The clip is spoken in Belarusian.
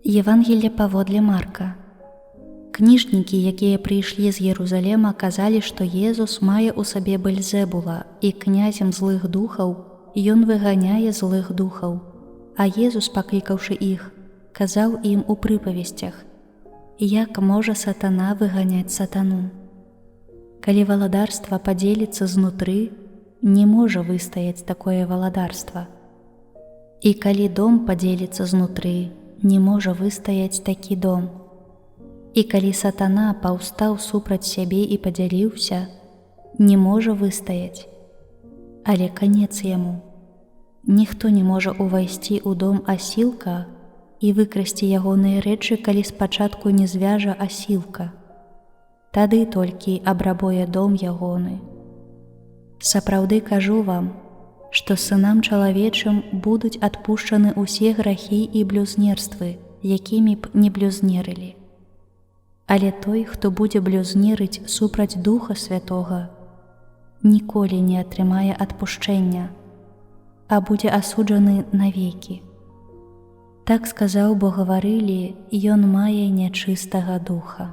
Евангелле паводле Марка. Кніжнікі, якія прыйшлі з Єрусалема, казалі, што Езус мае ў сабе Бельзэбула, і князем злых духаў ён выганяе злых духаў. А Езус, паклікаўшы іх, казаў ім у прыпавесцях: як можа сатана выганяць сатану? Калі валадарства падзеліцца знутры, не можа выстаяць такое валадарства. І калі дом падзеліцца знутры, не можа выстаяць такі дом. І калі сатана паўстаў супраць сябе і падзяліўся, не можа выстаяць. Але канец яму. Ніхто не можа ўвайсці ў дом асілка і выкрасці ягоныя рэчы, калі спачатку не звяжа асілка. Тады толькі абрабуе дом ягоны. Сапраўды кажу вам, што сынам чалавечым будуць адпушчаны ўсе грахі і блюзнерствы, якімі б не блюзнерылі. Але той, хто будзе блюзнерыць супраць Духа Святога, ніколі не атрымае адпушчэння, а будзе асуджаны навекі. Так сказаў, бо гаварылі, ён мае нячыстага духа.